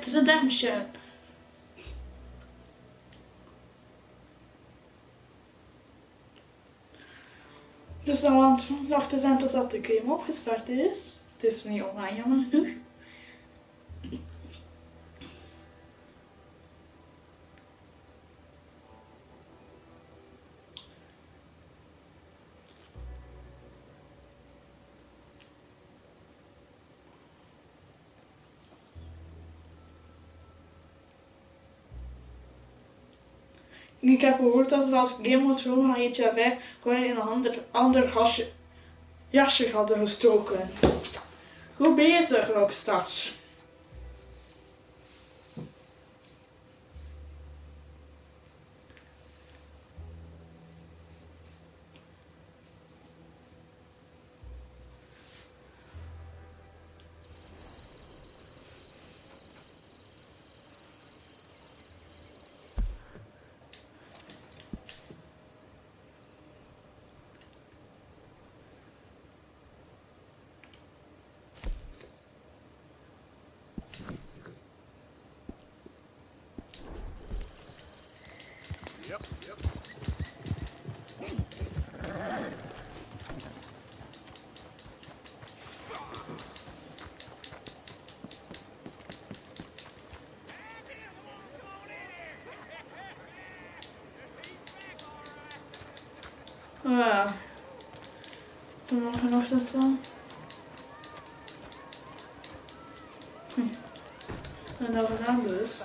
Collect redemption. Dus dan aan het wachten zijn totdat de game opgestart is. Het is niet online, jammer genoeg. Ik heb gehoord dat als Game of Thrones van GTA 5 gewoon in een ander jasje hadden gestoken. Goed bezig, Rockstar. Yep. Ja. Toen morgenochtend dan. En dan gedaan dus.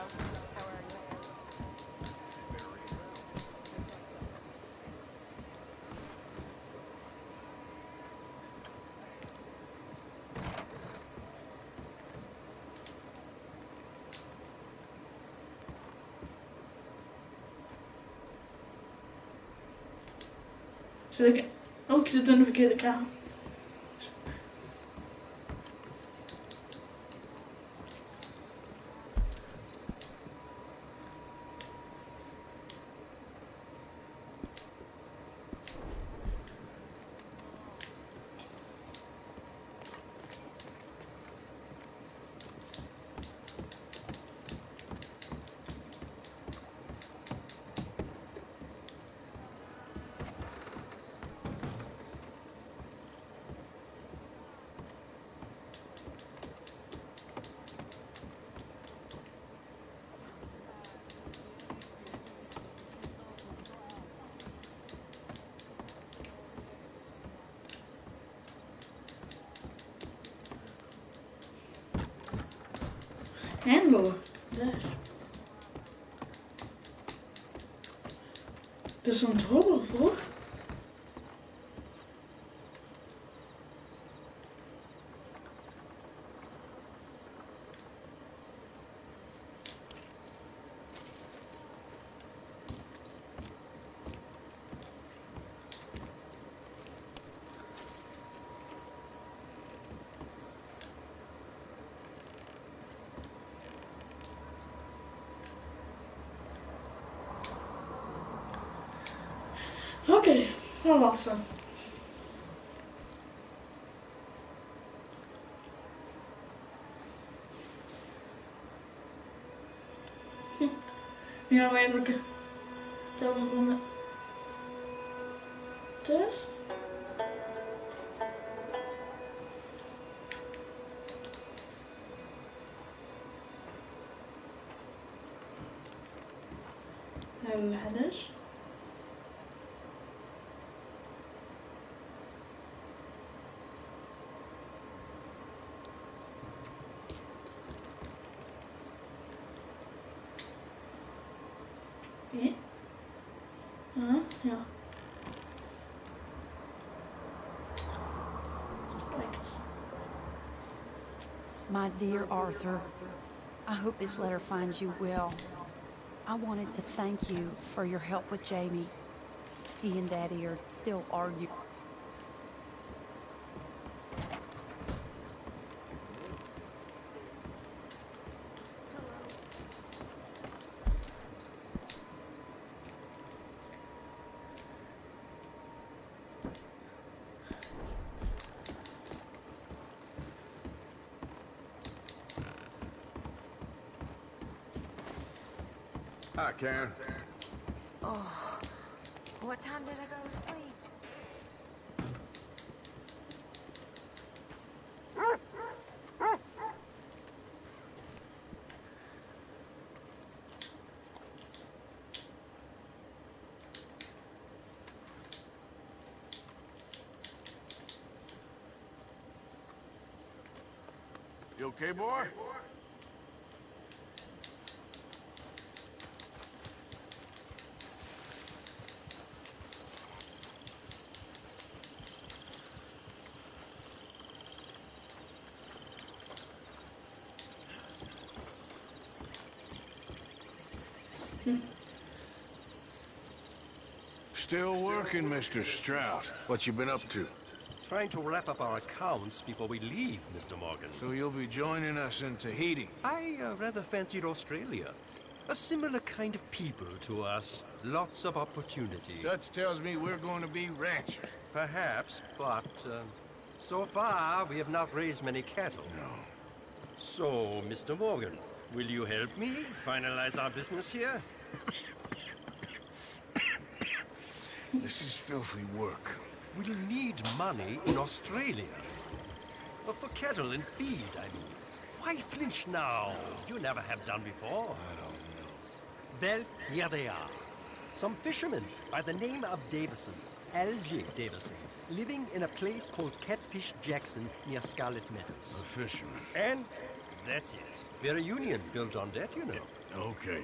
Oh, ik zit in de verkeerde kamer. En door. Daar. Er is een trommel voor. Oké, dat was het. Nu gaan we eindelijk het hebben van de test. Ladders. Ja. Ja. Perfect. My dear Arthur, I hope this letter finds you well. I wanted to thank you for your help with Jamie. He and Daddy are still arguing. I can. Oh, what time did I go to sleep? You okay, boy? Still working, Mr. Strauss. What you been up to? Trying to wrap up our accounts before we leave, Mr. Morgan. So you'll be joining us in Tahiti? I rather fancied Australia. A similar kind of people to us. Lots of opportunity. Dutch tells me we're going to be ranchers. Perhaps, but so far we have not raised many cattle. No. So, Mr. Morgan, will you help me finalize our business here? This is filthy work. We'll need money in Australia. But for cattle and feed, I mean. Why flinch now? You never have done before. I don't know. Well, here they are. Some fishermen by the name of Davison, L.J. Davison, living in a place called Catfish Jackson near Scarlet Meadows. A fisherman. And that's it. We're a union built on that, you know. Okay.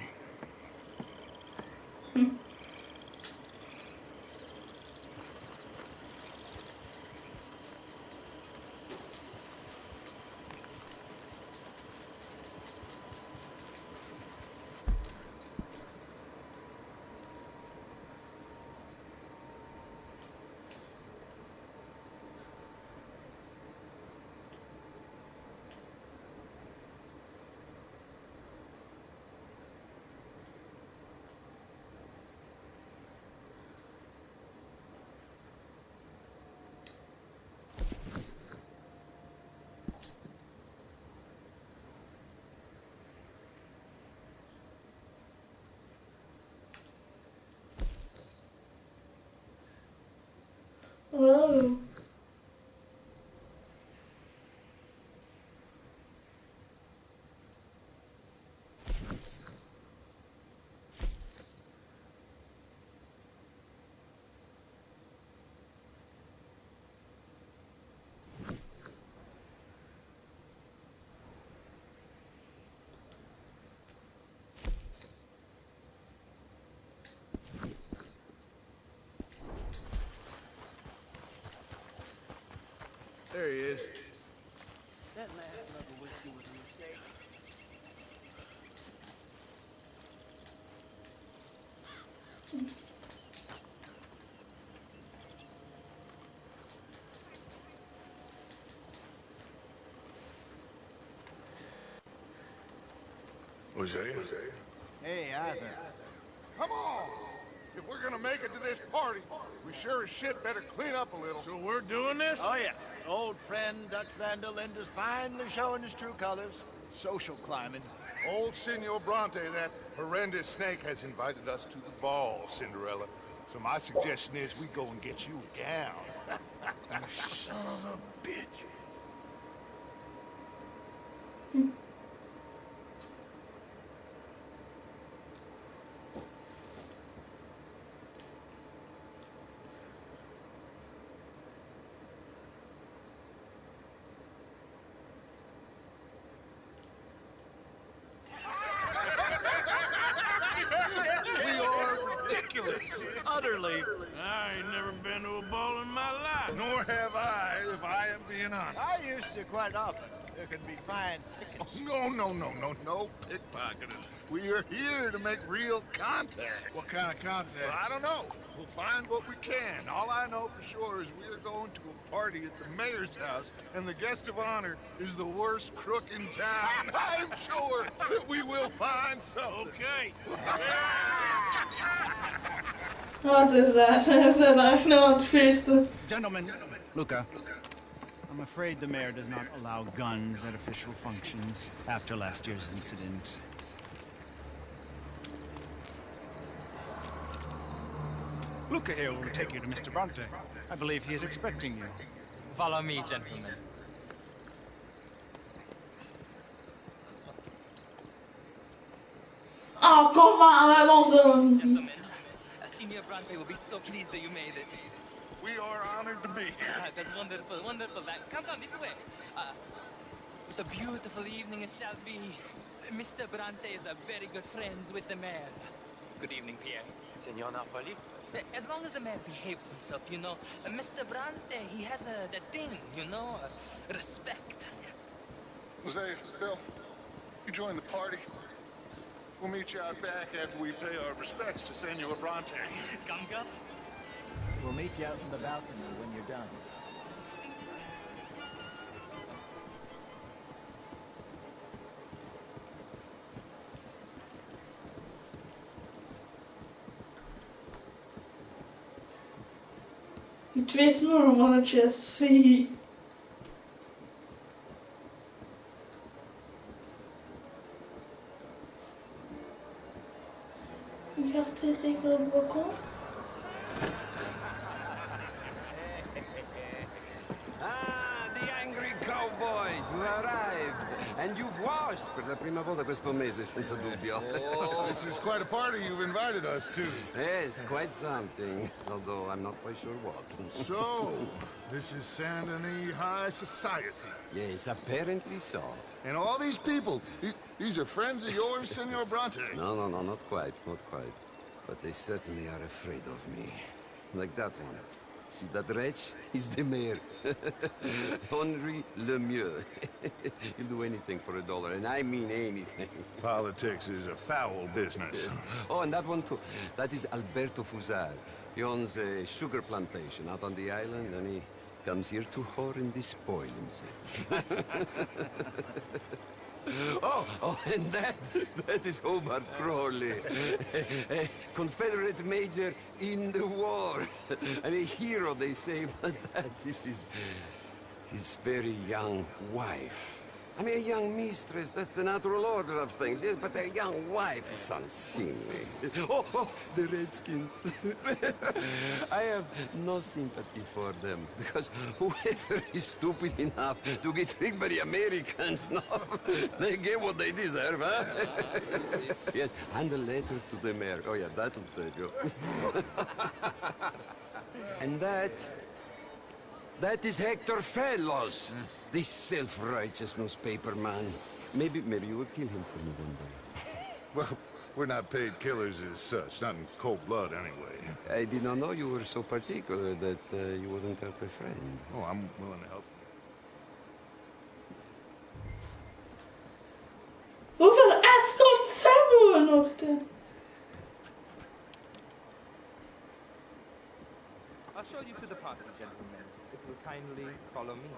Oh. There he is. That last level whiskey was a mistake. Was that you? Hey, Arthur. Come on! If we're gonna make it to this party, we sure as shit better clean up a little. So we're doing this? Oh, yeah. Old friend Dutch Van der Linde is finally showing his true colors. Social climbing. Old Senor Bronte, that horrendous snake, has invited us to the ball, Cinderella. So my suggestion is we go and get you a gown. You son of a bitch. We are ridiculous. Utterly. I ain't never been to a ball in my life. Nor have I, if I am being honest. I used to quite often. There can be fine pickings. No pickpocketing. We are here to make real contact. What kind of contact? Well, I don't know. We'll find what we can. All I know for sure is we are going to a party at the mayor's house, and the guest of honor is the worst crook in town. I'm sure that we will find something. Okay. Wat is dat? We zijn echt nou aan het feesten. Gentlemen, Luca, I'm afraid the mayor does not allow guns at official functions after last year's incident. Luca here will take you to Mr. Bronte. I believe he is expecting you. Follow me, gentlemen. Oh, kom maar, we hebben onze... Gentlemen, Senior Bronte will be so pleased that you made it. We are honored to be here. That's wonderful, wonderful. Come down this way. What a beautiful evening it shall be. Mr. Bronte is a very good friends with the mayor. Good evening, Pierre. Senor Napoli? As long as the mayor behaves himself, you know, Mr. Bronte, he has that thing, you know, respect. Jose, Bill, you join the party. We'll meet you out back after we pay our respects to Senor Bronte. Come. We'll meet you out in the balcony when you're done. Die twee snormannetjes, zie. Die gast zit tegen op het balkon. The angry cowboys who arrived. And you've washed per la prima volta questo mese, senza dubbio. Oh, this is quite a party you've invited us to. Yes, quite something. Although I'm not quite sure what. So, this is Saint Denis High Society. Yes, apparently so. And all these people, these are friends of yours, Senor Bronte? No, not quite, not quite. But they certainly are afraid of me. Like that one. See that wretch? He's the mayor. Henri Lemieux. He'll do anything for $1, and I mean anything. Politics is a foul business. Yes. Oh, and that one too. That is Alberto Fusar. He owns a sugar plantation out on the island, and he comes here to whore and despoil himself. Oh, and that is Hobart Crawley, a Confederate major in the war, and a hero, they say, but that is his very young wife. I mean, a young mistress, that's the natural order of things, yes, but a young wife is unseemly. Oh, the Redskins. I have no sympathy for them, because whoever is stupid enough to get tricked by the Americans, no, they get what they deserve, huh? Yes, and a letter to the mayor. Oh, yeah, that'll save you. And that is Hector Fellows, this self-righteous newspaper man. Maybe you will kill him for me one day. Well, we're not paid killers as such, not in cold blood anyway. I did not know you were so particular that you wouldn't help a friend. Oh, I'm willing to help. Hoeveel escorts hebben we nog te? I'll show you to the party, gentlemen, if you'll kindly follow me.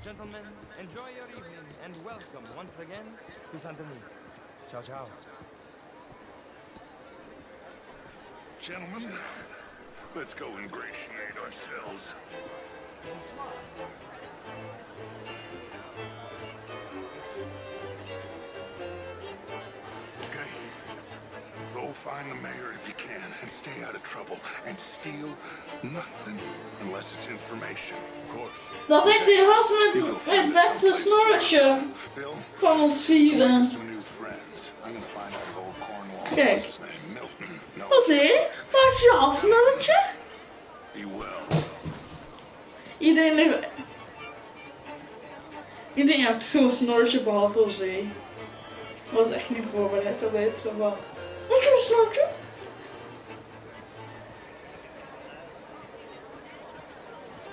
Gentlemen, enjoy your evening and welcome once again to Saint Denis. Ciao, ciao. Gentlemen, let's go ingratiate ourselves. Bonsoir. Okay? Go find the mayor if you can and stay out of trouble. And steal nothing unless it's information, of course. Dat ik die gast met het beste snorretje Bill, van ons we'll make vieren. some new friends. I'm gonna find out if old Cornwall Kijk. knows his name. Milton. No. Wat zie je? Waar is je snorretje? Be well. Iedereen heeft zo'n snorretje behalve José. Was echt niet voorbereid op dit. Zo van, wat is een snorretje?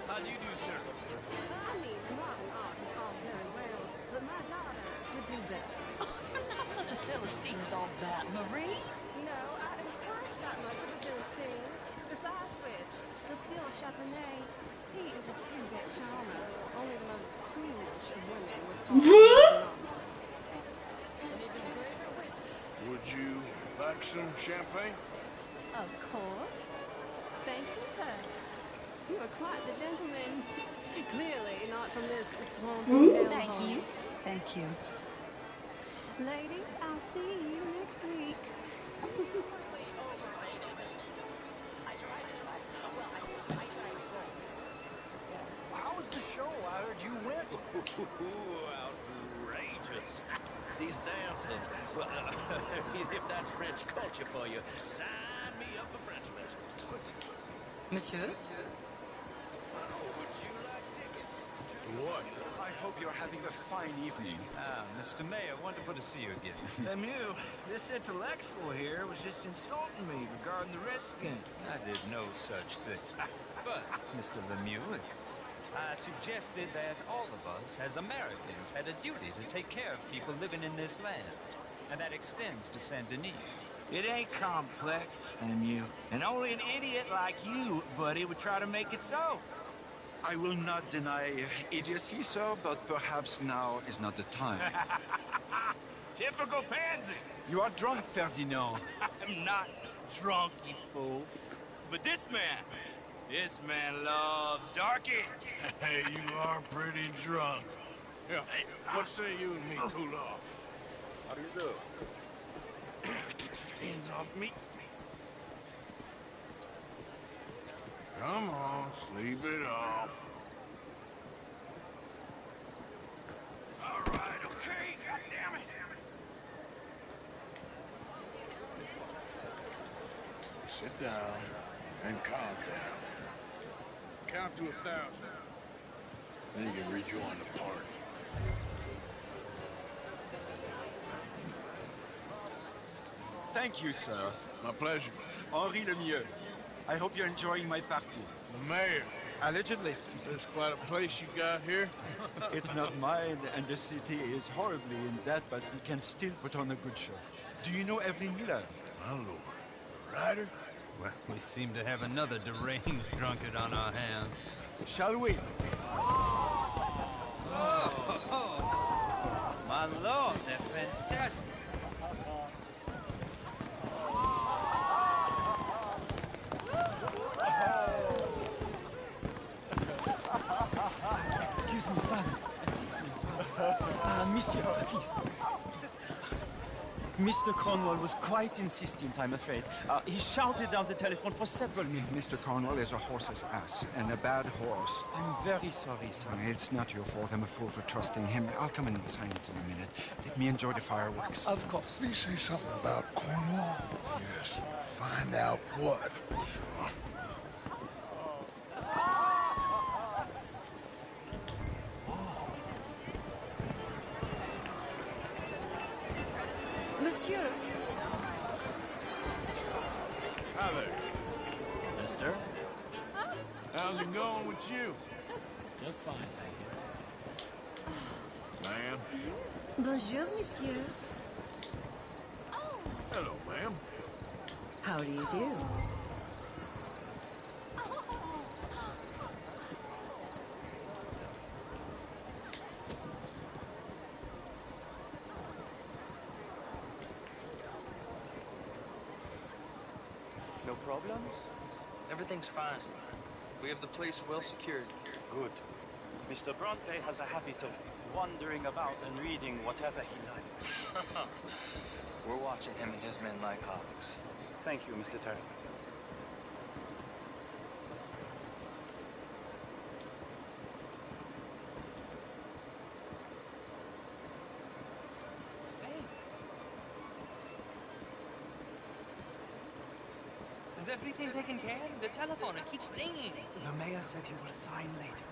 How do you do, sir? I mean, modern art is all very well, but my daughter could do better. Oh, you're not such a Philistine as all that, Marie. No, I am quite that much of a Philistine. Besides which, Monsieur Chaponnay, he is a two-bit charmer. Only the most foolish of women would fall for nonsense. An even greater wit. Would you like some champagne? Of course. Thank you, sir. You are quite the gentleman. Clearly not from this swampy hellhole. Thank you. Thank you. Ladies, I'll see you next week. How was the show? I heard you went. Outrageous. These dancers. Well, if that's French culture for you, sign me up for French lessons. Monsieur? What? I hope you're having a fine evening. Ah, Mr. Mayor, wonderful to see you again. Lemieux, this intellectual here was just insulting me regarding the Redskins. I did no such thing. But, Mr. Lemieux, I suggested that all of us, as Americans, had a duty to take care of people living in this land. And that extends to Saint Denis. It ain't complex, Lemieux. And only an idiot like you, buddy, would try to make it so. I will not deny idiocy, sir, but perhaps now is not the time. Typical pansy. You are drunk, Ferdinand. I'm not drunk, you fool. But this man loves darkies. Hey, you are pretty drunk. Yeah, what say you and me cool off? How do you do? Get your hands off me. Come on, sleep it off. All right, okay, goddammit. Sit down and calm down. Count to 1,000. Then you can rejoin the party. Thank you, sir. My pleasure. Henri Lemieux. I hope you're enjoying my party. The mayor. Allegedly. There's quite a place you got here. It's not mine, and the city is horribly in debt, but we can still put on a good show. Do you know Evelyn Miller? My lord. The writer? Well, we seem to have another deranged drunkard on our hands. Shall we? Oh, my lord, they're fantastic. Excuse me, pardon. Monsieur, please. Mr. Cornwall was quite insistent, I'm afraid. He shouted down the telephone for several minutes. Mr. Cornwall is a horse's ass, and a bad horse. I'm very sorry, sir. It's not your fault. I'm a fool for trusting him. I'll come in and sign it in a minute. Let me enjoy the fireworks. Of course. Did he say something about Cornwall? Yes. Find out what. Sure. Monsieur. Hi there. Mister? How's it going with you? Just fine, thank Ma'am? Bonjour, monsieur. Hello, ma'am. How do you do? No problems? Everything's fine. We have the place well secured. Good. Mr. Bronte has a habit of wandering about and reading whatever he likes. We're watching him and his men like hawks. Thank you, Mr. Turner. Is everything taken care of? The telephone, it keeps ringing. The mayor said he will sign later.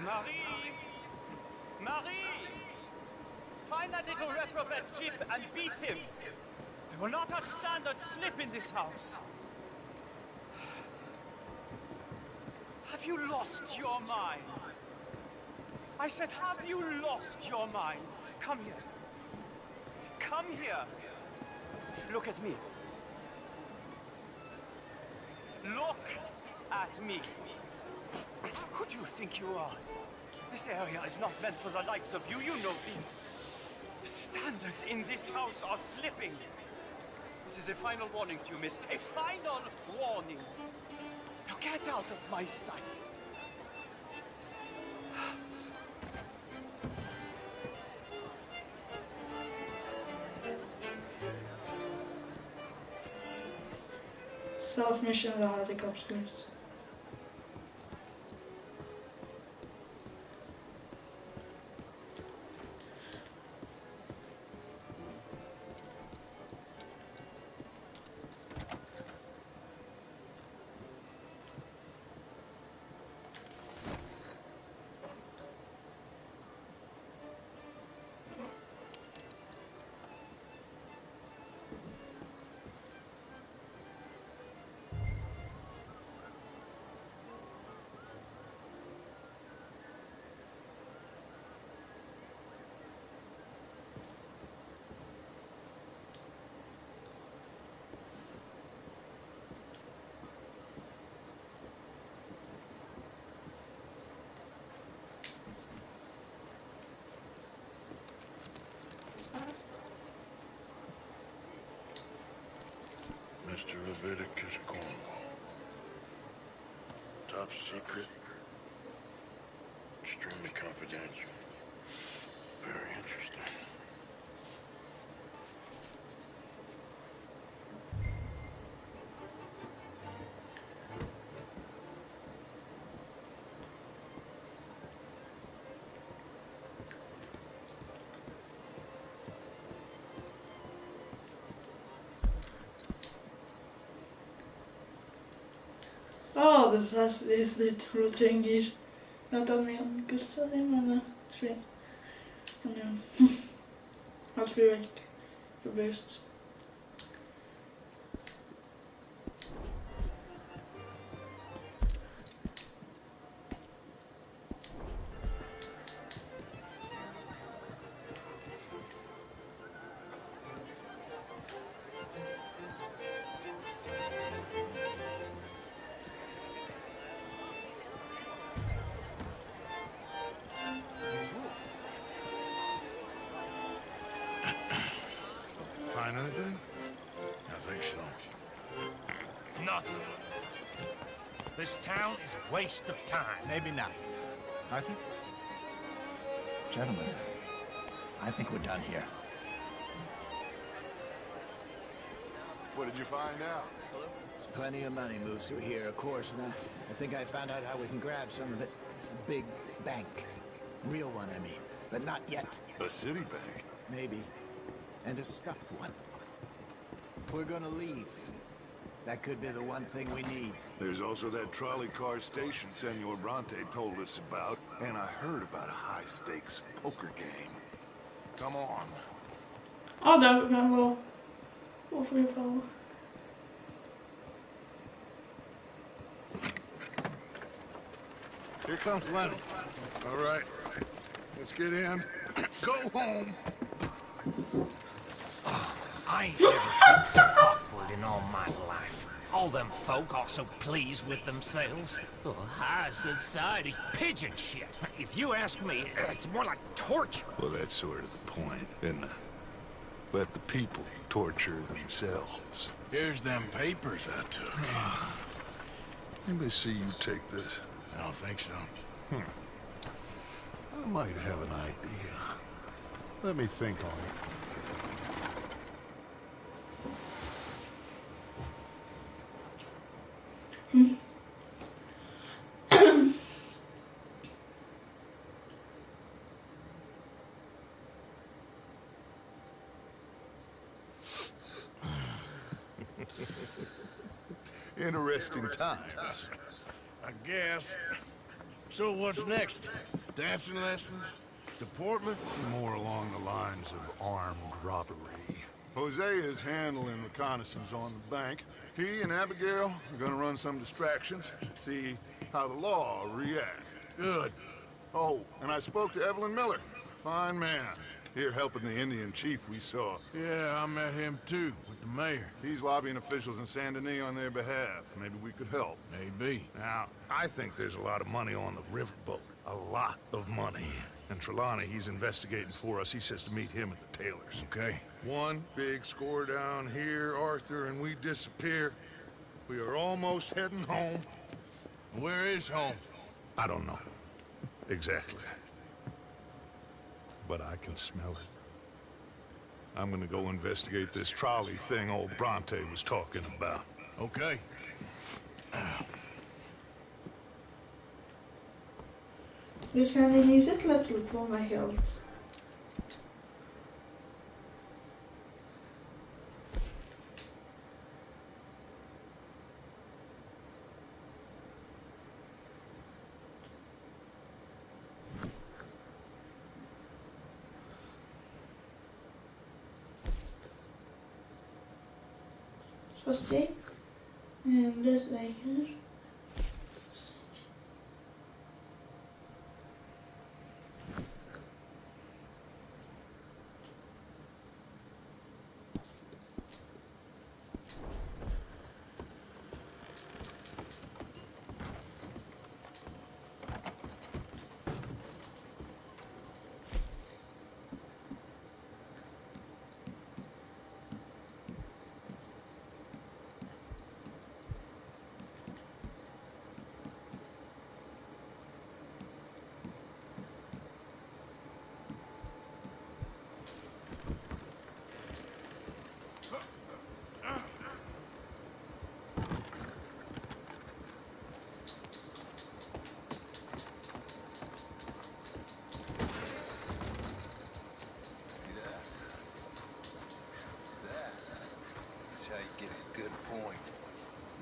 Marie! Marie! Find that little reprobate Jeep and beat him! I will not have standards slip in this house. Have you lost your mind? I said, have you lost your mind? Come here. Come here. Look at me. Look at me. Who do you think you are? This area is not meant for the likes of you. You know this. Standards in this house are slipping. This is a final warning to you, miss. A final warning. Now get out of my sight. Self-mission, dat had ik absoluut. Mr. Leviticus Cornwall. Top secret. Extremely confidential. Very interesting. Oh, dus dat is dit grote ding hier. Dat dan meer aan de kust staat in, maar twee. En wat veel gebeurt. Find anything? I think so. Nothing. This town is a waste of time. Maybe not. Arthur? Gentlemen, I think we're done here. What did you find out? There's plenty of money moves through here, of course, and I think I found out how we can grab some of it. A big bank. Real one, I mean. But not yet. A city bank? Maybe. And a stuffed one. If we're gonna leave, that could be the one thing we need. There's also that trolley car station Senor Bronte told us about, and I heard about a high-stakes poker game. Come on. Oh, daar heb ik me wel overgevallen. Here comes Lenny. All right, let's get in. Go home. I ain't never felt so awkward in all my life. All them folk are so pleased with themselves. Oh, high society's pigeon shit. If you ask me, it's more like torture. Well, that's sort of the point, isn't it? Let the people torture themselves. Here's them papers I took. Let me see you take this. I don't think so. I might have an idea. Let me think on it. Interesting times. I guess. So what's next? Dancing lessons? Deportment? More along the lines of armed robbery. Hosea is handling reconnaissance on the bank. He and Abigail are gonna run some distractions, see how the law reacts. Good. Oh, and I spoke to Evelyn Miller. Fine man. Here helping the Indian chief we saw. Yeah, I met him too, with the mayor. He's lobbying officials in Saint Denis on their behalf. Maybe we could help. Maybe. Now, I think there's a lot of money on the riverboat. A lot of money. And Trelawney, he's investigating for us. He says to meet him at the tailor's. Okay. One big score down here, Arthur, and we disappear. We are almost heading home. Where is home? I don't know. Exactly. But I can smell it. I'm gonna go investigate this trolley thing old Bronte was talking about. Okay. Dus die zit letterlijk voor mijn geld. Zoals zie. En dit lekker.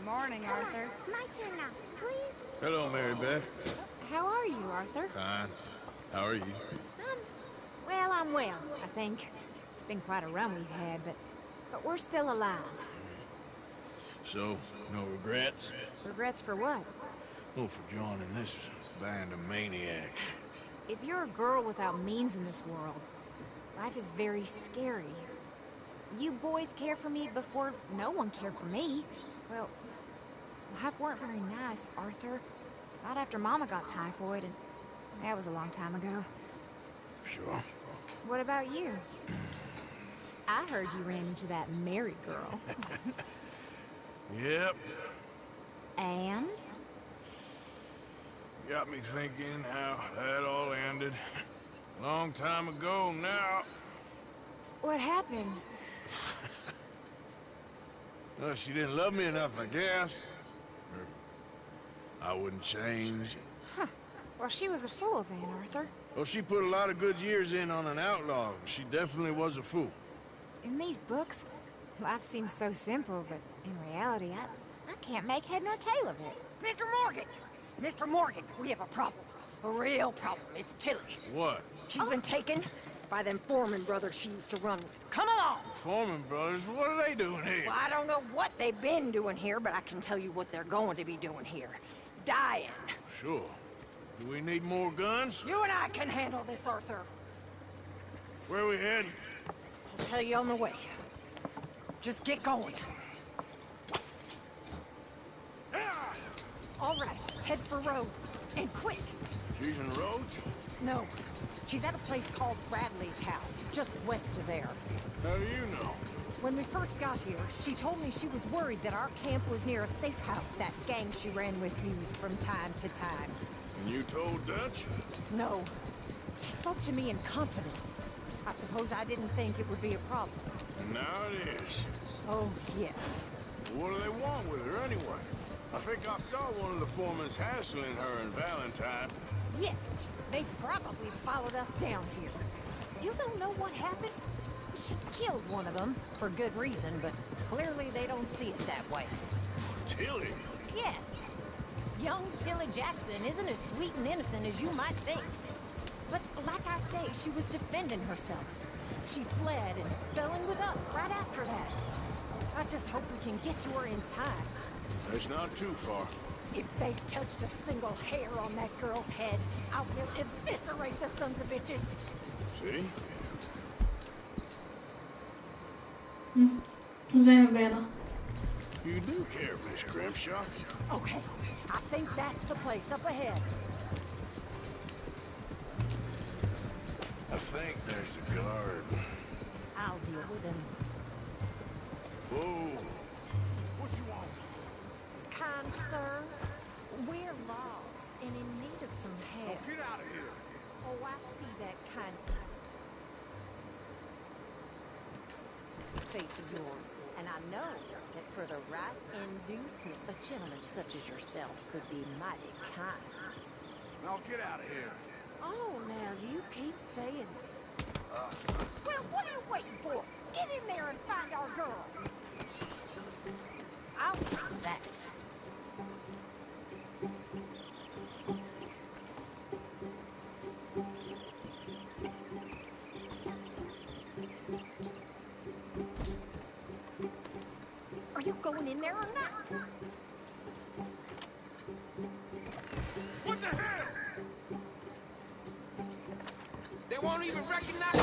Morning, Arthur. My turn now, please. Hello, Mary Beth. How are you, Arthur? Fine. How are you? Well, I'm well, I think. It's been quite a run we've had, but we're still alive. So, no regrets? Regrets for what? Well, for joining this band of maniacs. If you're a girl without means in this world, life is very scary. You boys cared for me before no one cared for me. Well, life weren't very nice, Arthur. Not after Mama got typhoid, and that was a long time ago. Sure. What about you? I heard you ran into that Mary girl. Yep. And? Got me thinking how that all ended. Long time ago now. What happened? Well, she didn't love me enough, I guess. Or I wouldn't change. Huh. Well, she was a fool then, Arthur. Well, she put a lot of good years in on an outlaw. She definitely was a fool. In these books, life seems so simple, but in reality, I can't make head nor tail of it. Mr. Morgan! Mr. Morgan, we have a problem. A real problem. It's Tilly. What? She's been taken by them Foreman brothers she used to run with. Come along! Foreman brothers? What are they doing here? Well, I don't know what they've been doing here, but I can tell you what they're going to be doing here. Dying. Sure. Do we need more guns? You and I can handle this, Arthur. Where are we heading? I'll tell you on the way. Just get going. All right, head for Rhodes. And quick. She's in Rhodes? No. She's at a place called Bradley's house, just west of there. How do you know? When we first got here, she told me she was worried that our camp was near a safe house that gang she ran with used from time to time. And you told Dutch? No. She spoke to me in confidence. I suppose I didn't think it would be a problem. And now it is. Oh, yes. What do they want with her anyway? I think I saw one of the foremans hassling her and Valentine. Yes, they probably followed us down here. You don't know what happened? She killed one of them, for good reason, but clearly they don't see it that way. Tilly? Yes. Young Tilly Jackson isn't as sweet and innocent as you might think. But like I say, she was defending herself. She fled and fell in with us right after that. I just hope we can get to her in time. It's not too far. If they've touched a single hair on that girl's head, I will eviscerate the sons of bitches. See? We zijn er bijna. You do care, Miss Grimshaw. Okay, I think that's the place up ahead. I think there's a guard. I'll deal with him. Whoa. What you want? Kind sir, we're lost and in need of some help. Get out of here. Oh, I see that kind face of yours, and I know that for the right inducement, a gentleman such as yourself would be mighty kind. Now get out of here. Oh, now you keep saying that. Well, what are you waiting for? Get in there and find our girl. I'll take that. Are you going in there or not? What the hell? They won't even recognize the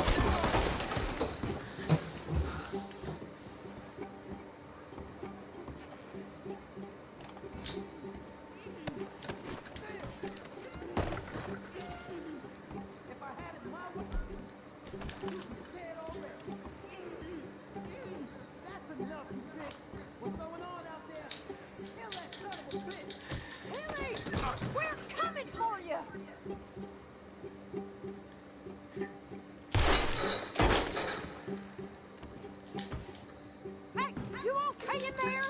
We're coming for you! Hey, you okay in there?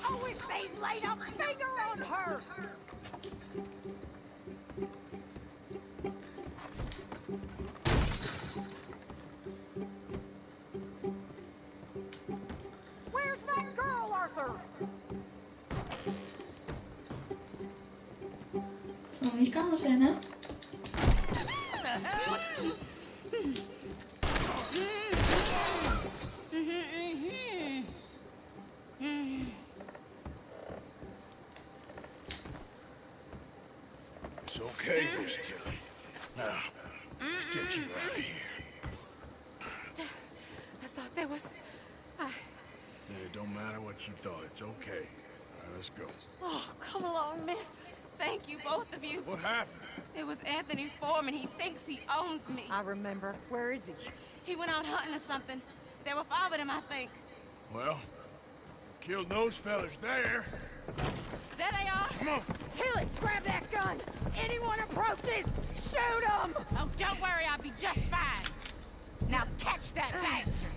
Oh, if they laid a finger on her! Where's that girl, Arthur? Zou niet kamer zijn, hè? It's okay, Miss Tilly. Now, let's get you out of here. I thought there was... It don't matter what you thought. It's okay. All right, let's go. Oh, come along, miss. Thank you, both of you. What happened? It was Anthony Foreman. He thinks he owns me. I remember. Where is he? He went out hunting or something. There were 5 of them, I think. Well, killed those fellas there. There they are. Come on. Tilly, grab that gun! Anyone approaches, shoot them! Oh, don't worry, I'll be just fine. Now catch that bastard!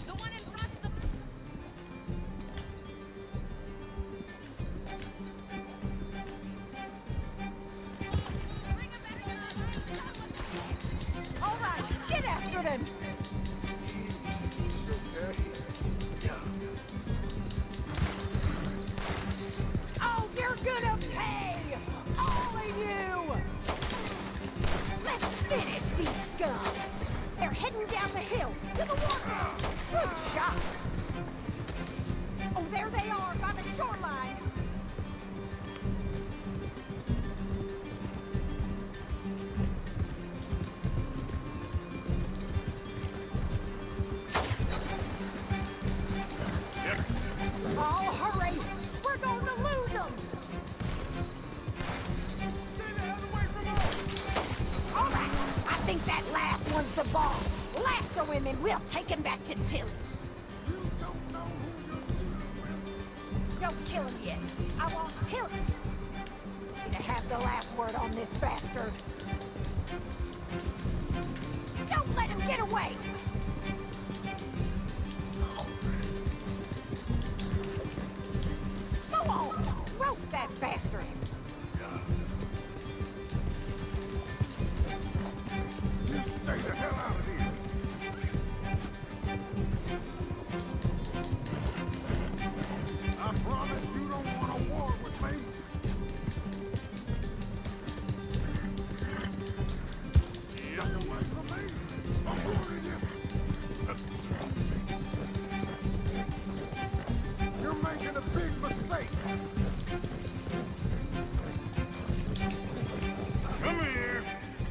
The one in front of the... All right, get after them! It's okay. Oh, you're gonna pay! All of you! Let's finish these scum! They're heading down the hill, to the water! Good shot! Oh, there they are, by the shoreline! Oh, hurry! We're going to lose them! All right, I think that last one's the boss. Lasso him and we'll take him back to Tilly. Don't kill him yet. I want Tilly to have the last word on this bastard. Don't let him get away! Go on! Rope that bastard! Stay the hell out of here. I promise you don't want a war with me. Get away from me. I'm warning you. You're making a big mistake. Come here.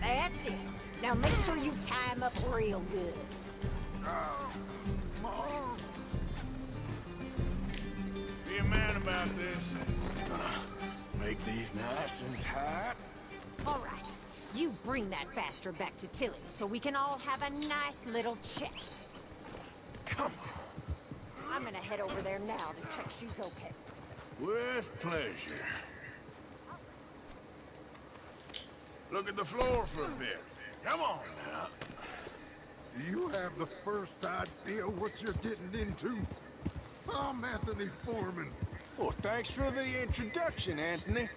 That's it. Now make sure you tie him up real good. My arm. about this. Gonna make these nice and tight. All right. You bring that bastard back to Tilly so we can all have a nice little chat. Come on. I'm gonna head over there now to check she's okay. With pleasure. Look at the floor for a bit. Come on now. Do you have the first idea what you're getting into? I'm Anthony Foreman. Well, thanks for the introduction, Anthony.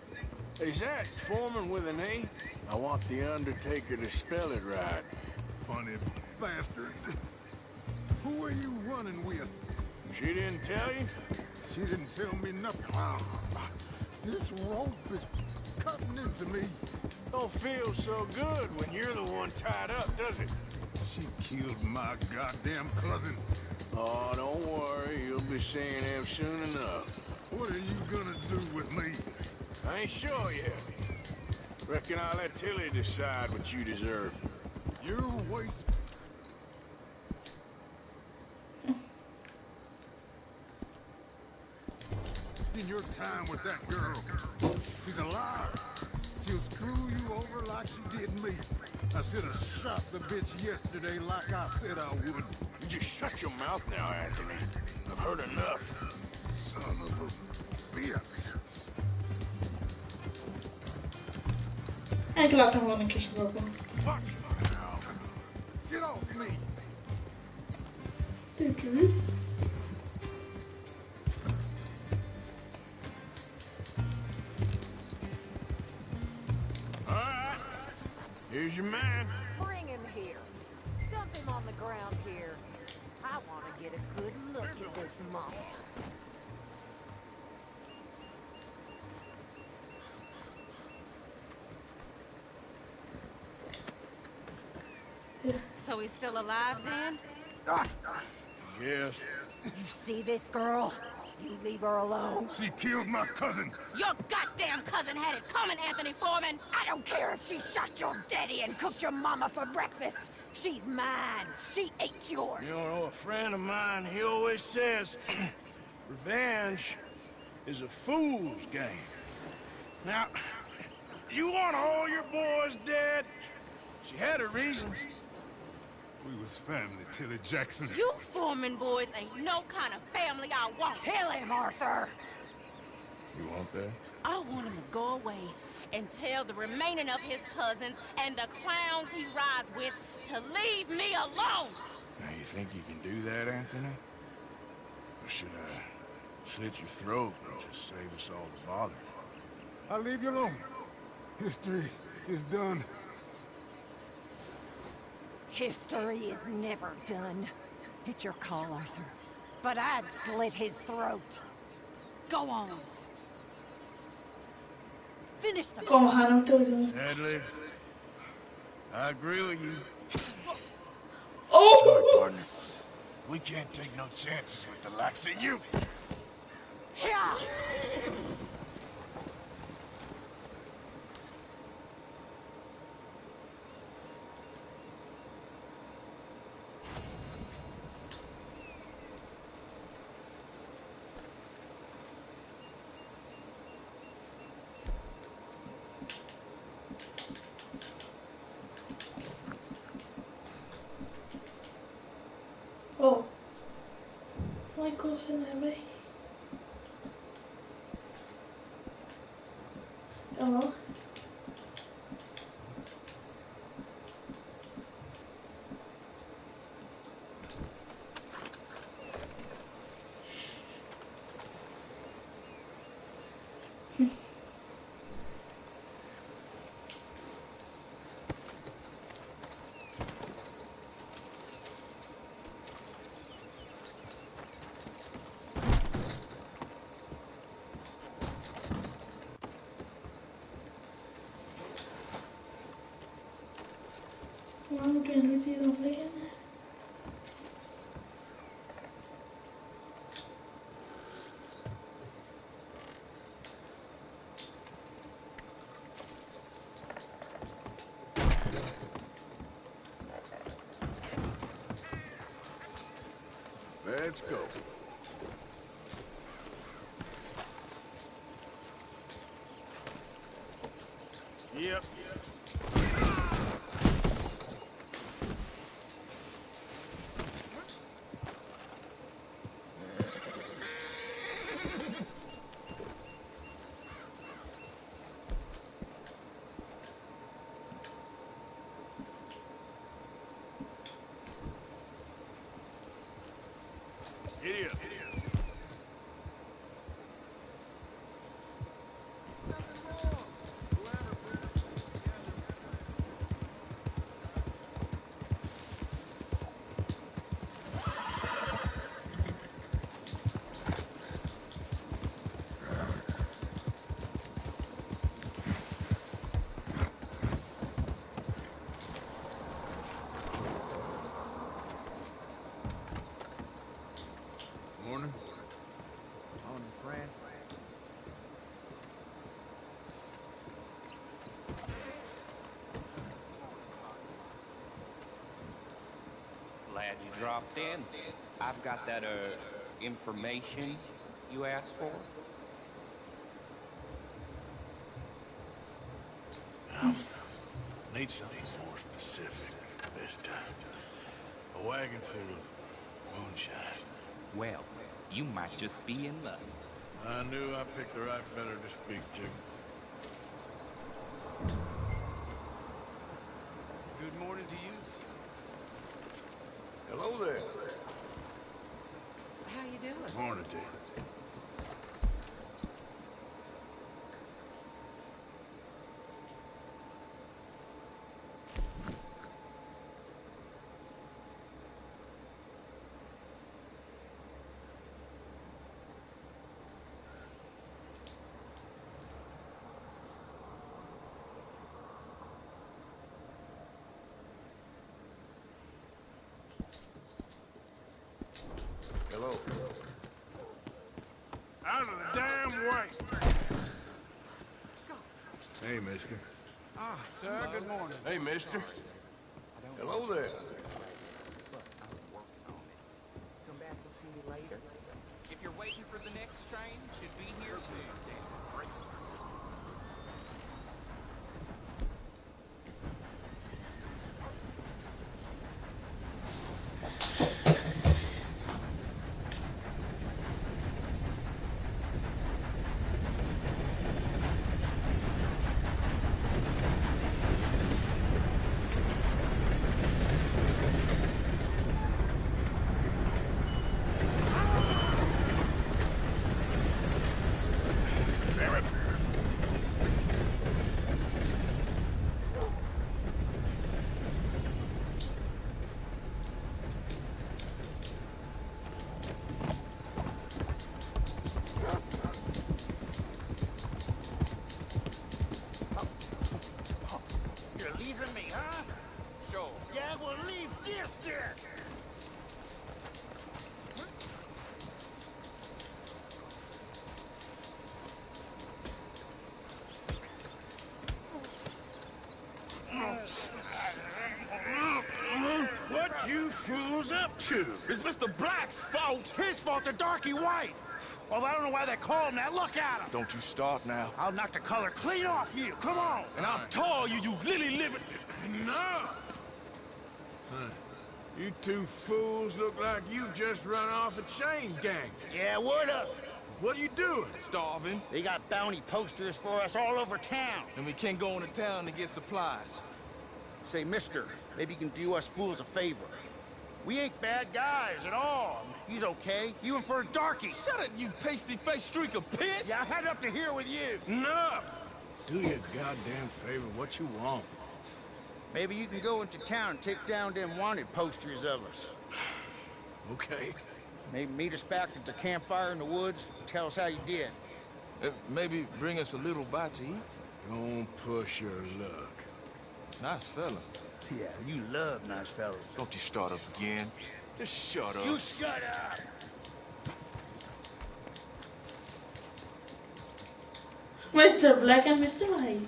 Is that Foreman with an A? I want the Undertaker to spell it right. Funny bastard. Who are you running with? She didn't tell you? She didn't tell me nothing. Ah, this rope is cutting into me. Don't feel so good when you're the one tied up, does it? She killed my goddamn cousin. Oh, don't worry. You'll be seeing him soon enough. What are you gonna do with me? I ain't sure yet. Reckon I'll let Tilly decide what you deserve. You're wasting. In your time with that girl. She's a liar. She'll screw you over like she did me. I should have shot the bitch yesterday like I said I would. You just shut your mouth now, Anthony. I've heard enough. Son of a bitch. Ik laat hem gewoon een keer lopen. Get off me. Alright. Here's your man. Bring him here. Dump him on the ground here. I want to get a good look at this monster. So he's still alive then? Yes. You see this girl? You leave her alone. She killed my cousin. Your goddamn cousin had it coming, Anthony Foreman. I don't care if she shot your daddy and cooked your mama for breakfast. She's mine. She ate yours. You know, a friend of mine, he always says, revenge is a fool's game. Now, you want all your boys dead? She had her reasons. We was family, Tilly Jackson. You Foreman boys ain't no kind of family I want. Kill him, Arthur. You want that? I want him to go away and tell the remaining of his cousins and the clowns he rides with to leave me alone. Now, you think you can do that, Anthony? Or should I slit your throat and just save us all the bother? I'll leave you alone. History is done. History is never done. It's your call, Arthur. But I'd slit his throat. Go on. Finish the Sadly, I agree with you. Oh! Sorry, partner. We can't take no chances with the likes of you. Yeah. Oh. Like goes in that way. Hello? Waarom kunnen we hier nog liggen? Let's go. Yep. Giddy up. Morning. Morning, friend. Glad you dropped in. I've got that, information you asked for. Need something more specific this time. A wagon full of moonshine. Well, you might just be in luck. I knew I picked the right fella to speak to. Good morning to you. Hello there. How you doing? Morning to you. Hello. Out of the damn way! Hey, mister. Ah, sir, good morning. Hey, mister. Hello there. Come back and see me later. If you're waiting for the next train, it should be here soon. You're leaving me, huh? Sure. Yeah, well, leave this there. What you fools up to? It's Mr. Black's fault. His fault, the darky white. Well, I don't know why they call him that. Look at him. Don't you start now. I'll knock the color clean off you. Come on. And I'll tell you, you lily-livered... Enough! Huh. You two fools look like you've just run off a chain gang. Yeah, what up? What are you doing? Starving. They got bounty posters for us all over town. And we can't go into town to get supplies. Say, mister, maybe you can do us fools a favor. We ain't bad guys at all. He's okay, even for a darky. Shut it, you pasty-faced streak of piss! Yeah, I had up to here with you. Enough! Do your goddamn favor what you want. Maybe you can go into town and take down them wanted posters of us. Okay. Maybe meet us back at the campfire in the woods and tell us how you did. Maybe bring us a little bite to eat. Don't push your luck. Nice fella. Yeah, you love nice fellas. Don't you start up again. Just shut up. You shut up! Mr. Black and Mr. White.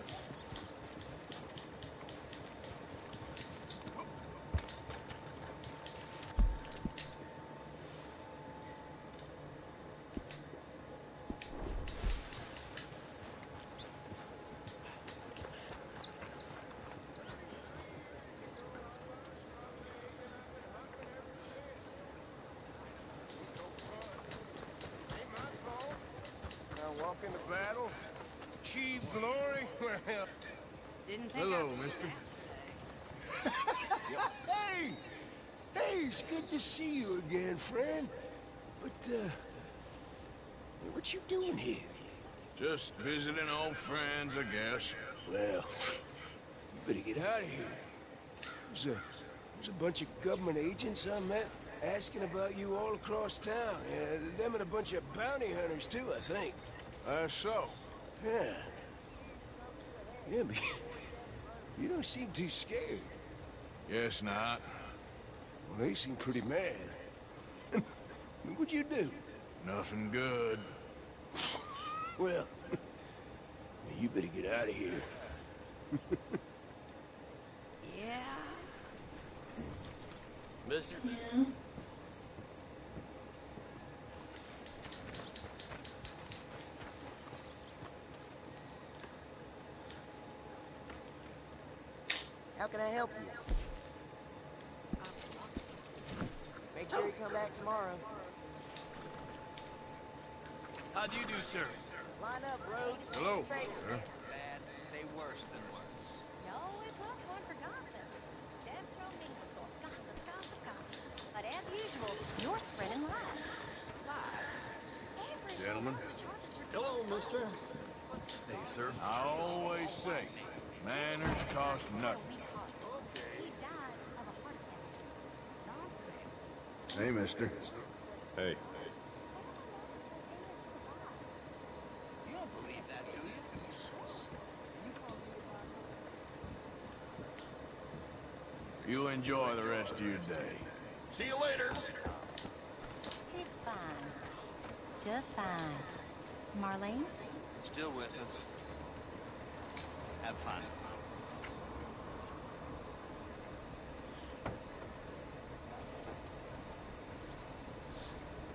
in the battle, achieve glory. Well, Didn't think hello, I'd see mister. that today. Hey! Hey, it's good to see you again, friend. But, what you doing here? Just visiting old friends, I guess. Well, you better get out of here. There's a bunch of government agents I met asking about you all across town. Them and a bunch of bounty hunters, too, I think. So? Yeah. Yeah, but you don't seem too scared. Guess not. Well, they seem pretty mad. What'd you do? Nothing good. Well, you better get out of here. Yeah. Mister? Yeah. How can I help you? Make sure you come back tomorrow. How do you do, sir? Line up, Rhodes. Hello, Straight. sir. Bad, they worse than worse. No, it was one for gossip. Just throw me with gossip, gossip, gossip. But as usual, you're spreading lies. Lies? Gentlemen. Hello, mister. Hey, sir. I always say, manners cost nothing. He died of a heart attack. Hey, mister. Hey. You don't believe that, do you? You enjoy the rest of your day. See you later. He's fine. Just fine. Marlene? Still with us. Have fun.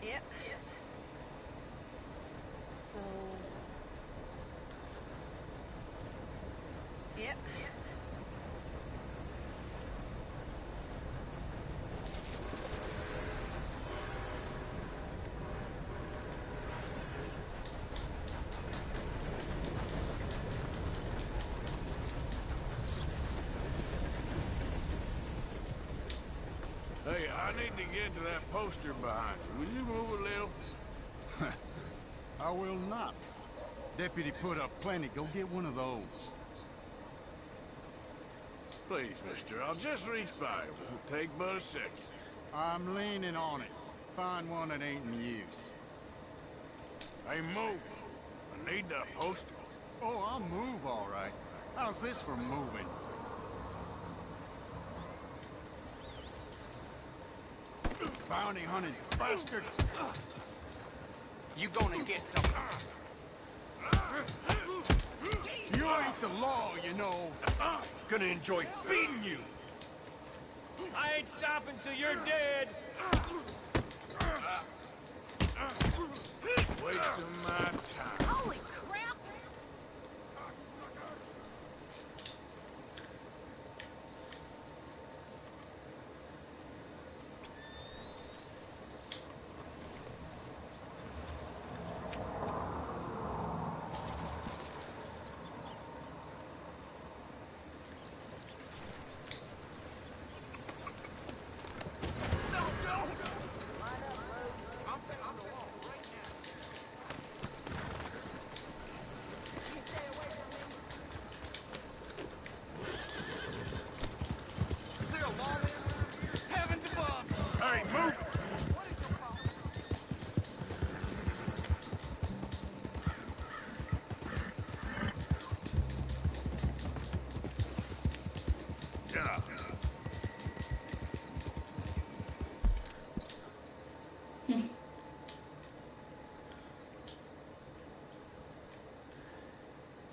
Yep. So... Yep. Hey, I need to get to that poster behind you. Will you move a little? I will not. Deputy put up plenty. Go get one of those. Please, mister, I'll just reach by. It won't take but a second. I'm leaning on it. Find one that ain't in use. Hey, move. I need that poster. Oh, I'll move all right. How's this for moving? Bounty hunting bastard! You gonna get some. You ain't the law, you know. Gonna enjoy beating you. I ain't stopping till you're dead. Wasting my time. Holy crap! Heavens above. Hey, move! Get up.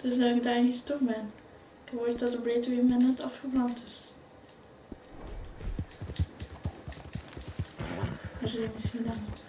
Dus dat ik daar niet gestopt ben. Ik hoor dat de breedte weer met net afgebrand is. Dat zul je misschien dan niet.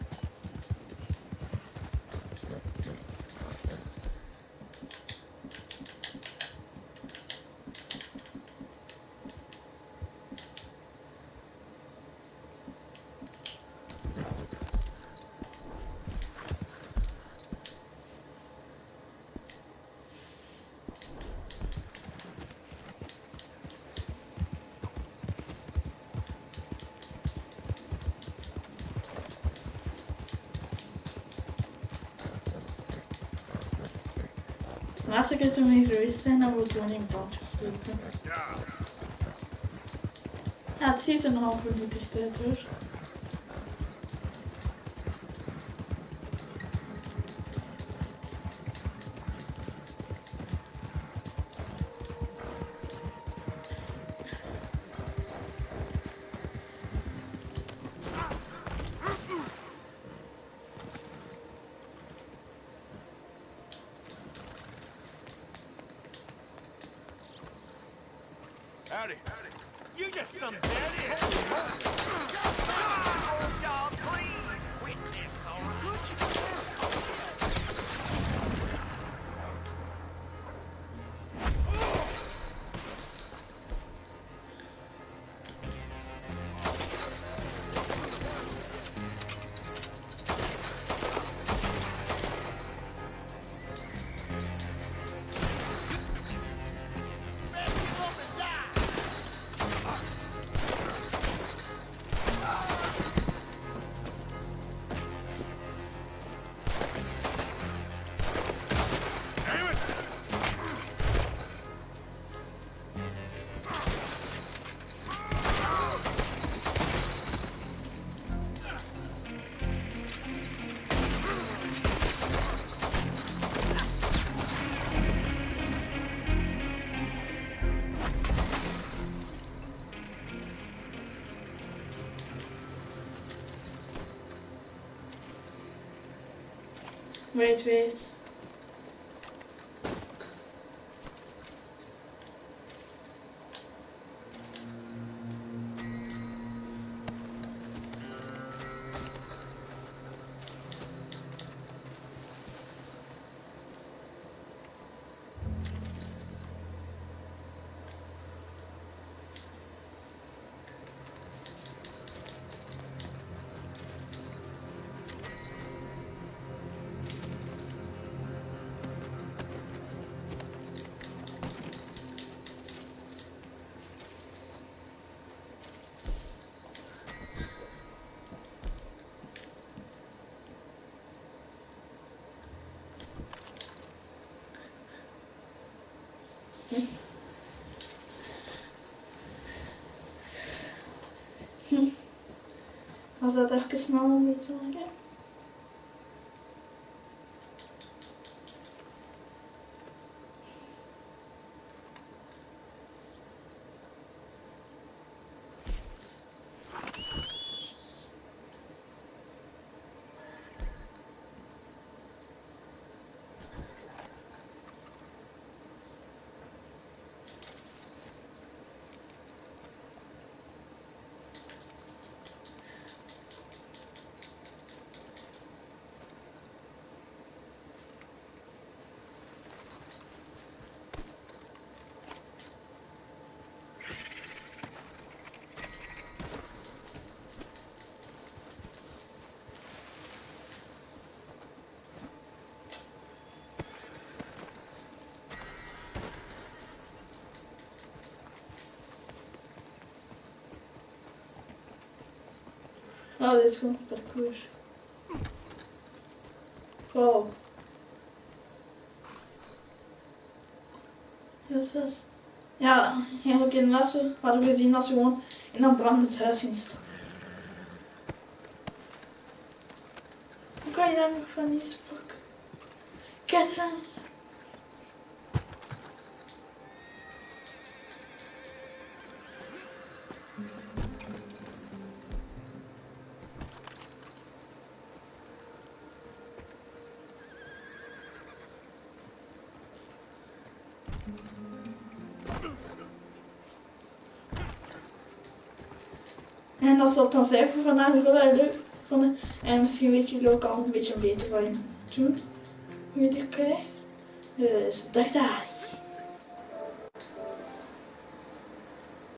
De laatste keer toen we geweest zijn, hebben we toen in brand gestoken. Ja, het ziet er nogal vernietigd uit hoor. Howdy. You just some dead Oh, y'all, please. Witness, all right? Weet. Was dat even sneller niet worden? Oh, dit is gewoon een parcours. Wow. Jezus. Ja, eigenlijk in de laatste hadden we gezien dat ze gewoon in een brandend huis in staan. Hoe kan je daar nog van die pakken? Kijk trouwens. En dat zal het dan zijn voor vandaag. Heel erg leuk vonden. En misschien weet jullie ook al een beetje beter wat je moet doen. Hoe je dit krijgt. Dus dag dag.